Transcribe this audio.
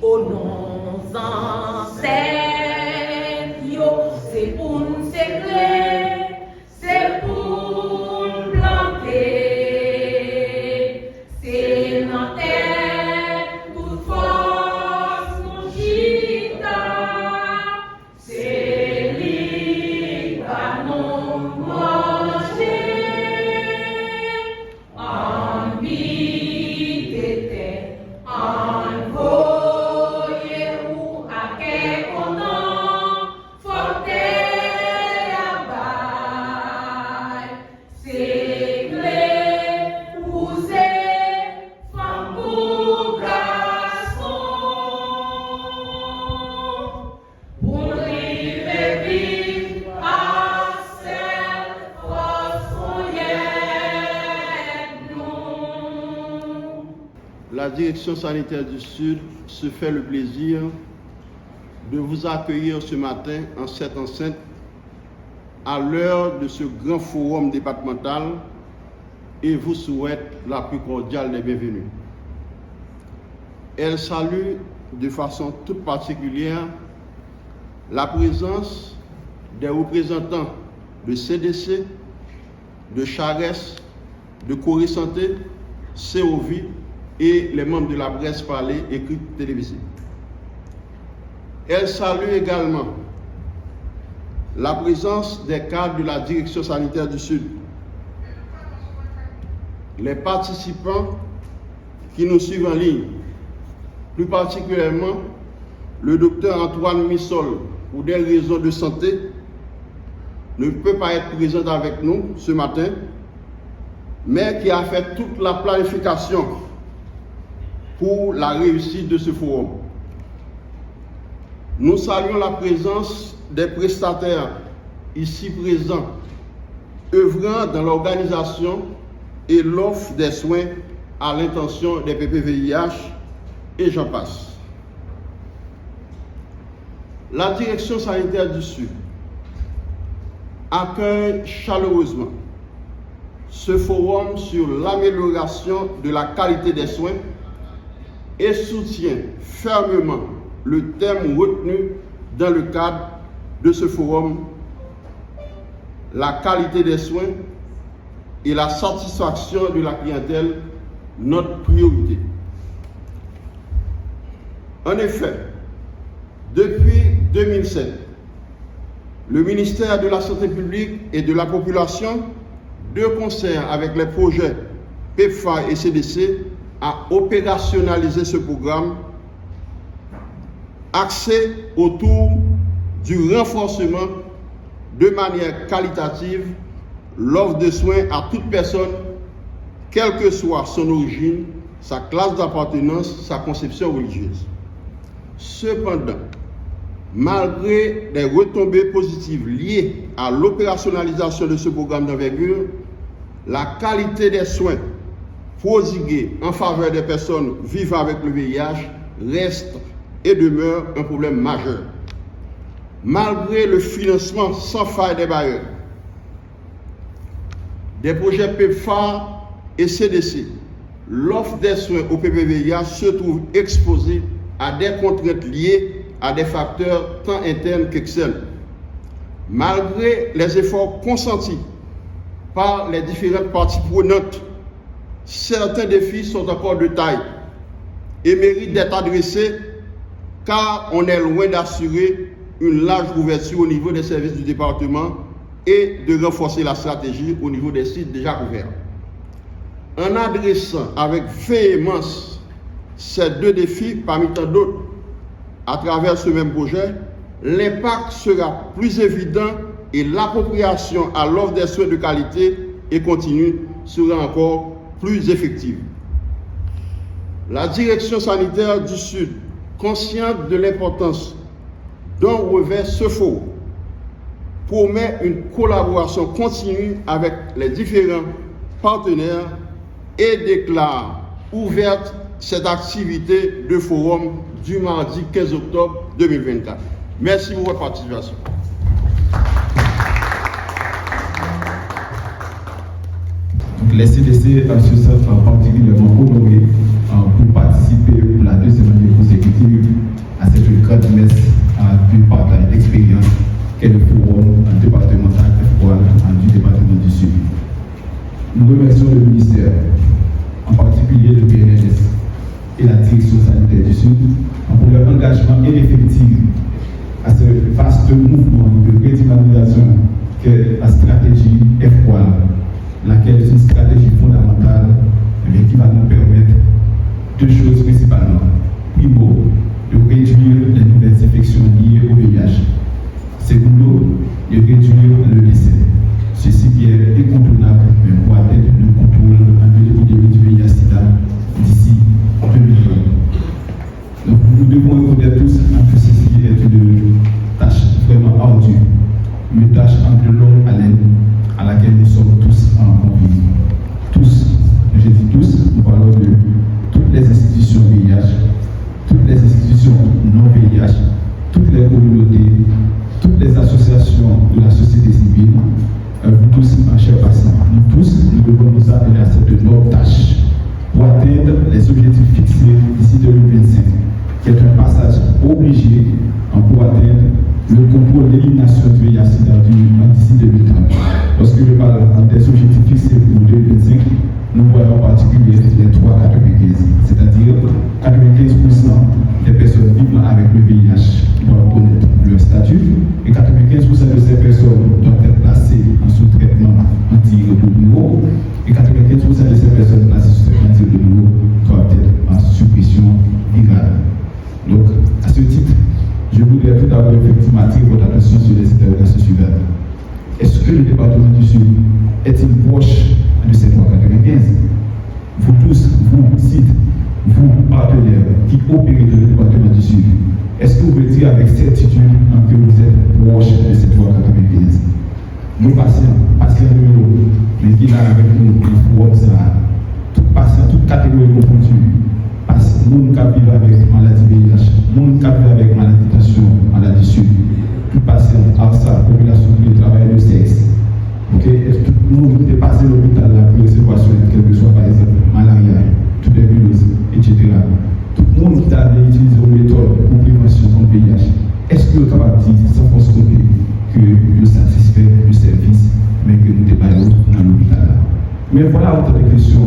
aux nos ancêtres, yo, c'est pour nous sécler, c'est pour nous planter, c'est notre terre, toute force nous chita, c'est lui à nous manger, en vie d'été, en voye ou à quelque nom, forte à bail, c'est clé, pousser, femme pour garçon, pour livrer vivre à cette façon, nous. La direction sanitaire du Sud se fait le plaisir de vous accueillir ce matin en cette enceinte à l'heure de ce grand forum départemental et vous souhaite la plus cordiale des bienvenues. Elle salue de façon toute particulière la présence des représentants de CDC, de CHARES, de Corée Santé, COVI et les membres de la presse parlée, écrite, télévisée. Elle salue également la présence des cadres de la direction sanitaire du Sud, les participants qui nous suivent en ligne, plus particulièrement le docteur Antoine Missol, pour des raisons de santé, ne peut pas être présent avec nous ce matin, mais qui a fait toute la planification pour la réussite de ce forum. Nous saluons la présence des prestataires ici présents, œuvrant dans l'organisation et l'offre des soins à l'intention des PPVIH et j'en passe. La direction sanitaire du Sud accueille chaleureusement ce forum sur l'amélioration de la qualité des soins et soutient fermement le thème retenu dans le cadre de ce forum, la qualité des soins et la satisfaction de la clientèle, notre priorité. En effet, depuis 2007, le ministère de la Santé publique et de la Population, de concert avec les projets PEPFAR et CDC, a opérationnalisé ce programme axé autour du renforcement de manière qualitative l'offre de soins à toute personne, quelle que soit son origine, sa classe d'appartenance, sa conception religieuse. Cependant, malgré les retombées positives liées à l'opérationnalisation de ce programme d'envergure, la qualité des soins prodigués en faveur des personnes vivant avec le VIH reste et demeure un problème majeur. Malgré le financement sans faille des bailleurs, des projets PEPFAR et CDC, l'offre des soins au PPVIH se trouve exposée à des contraintes liées à des facteurs tant internes qu'externes. Malgré les efforts consentis par les différentes parties prenantes, certains défis sont encore de taille et méritent d'être adressés car on est loin d'assurer une large couverture au niveau des services du département et de renforcer la stratégie au niveau des sites déjà couverts. En adressant avec véhémence ces deux défis parmi tant d'autres à travers ce même projet, l'impact sera plus évident et l'appropriation à l'offre des soins de qualité et continue sera encore plus effective. La direction sanitaire du Sud, consciente de l'importance dont revêt ce forum, promet une collaboration continue avec les différents partenaires et déclare ouverte cette activité de forum du mardi 15 octobre 2024. Merci pour votre participation. Donc les CDC se sentent particulièrement honorés pour participer pour la deuxième année consécutive l'engagement ineffectif à ce vaste mouvement de redynamisation que la stratégie F3, laquelle est une stratégie fondamentale mais qui va nous permettre deux choses principalement. Primo, de réduire les nouvelles infections liées au VIH. Secondo, de réduire le décès. Ceci qui est incontournable, mais pour atteindre le contrôle de l'épidémie du VIH-Sida d'ici 2020. Donc nous devons reconnaître tous que ceci est une tâche vraiment ardue, une tâche en de longue haleine à laquelle nous sommes tous conviés. Tous, je dis tous, nous parlons de toutes les institutions VIH, toutes les institutions non VIH, toutes les communautés, toutes les associations de la société civile, vous tous, ma chère patients, nous tous, nous devons nous appeler à cette noble tâche pour atteindre les objectifs fixés d'ici 2025, qui est un passage obligé pour atteindre le contrôle de l'élimination du VIH-Sida d'ici 2030. Lorsque je parle des objectifs fixés pour 2025, nous voyons en particulier les 3,95, c'est-à-dire 95% des personnes vivant avec le VIH doivent connaître leur statut et 95% de ces personnes doivent être placées en sous-traitement antirétroviraux et 95% de ces personnes placées sous traitement antirétroviraux doivent être en suppression virale. Donc, à ce titre, je voudrais tout d'abord effectivement attirer votre attention sur les interrogations suivantes. Est-ce que le département du Sud est-il proche de ces 3,95? Vous tous, vous, sites, vous, partenaires qui opérez dans le département du Sud, est-ce que vous pouvez dire avec certitude que vous êtes proche de ces 3,95? Nos patients numéro, mais qui est là avec nous, il faut ça, tout patient, toute catégorie confondue, monde qui vit avec maladie VIH, monde qui vit avec maladie de tension, maladie sud, tout patient, ARSA, population qui travaille le sexe. Ok, tout le monde qui est passé l'hôpital là pour recevoir soin, quel que soit par exemple malaria, tuberculose, etc. Tout le monde qui a utilisé une méthode pour prévention en VIH, est-ce que vous êtes capable de dire sans force côté que nous satisfait le service, mais que nous débattons dans l'hôpital là? Mais voilà autant de questions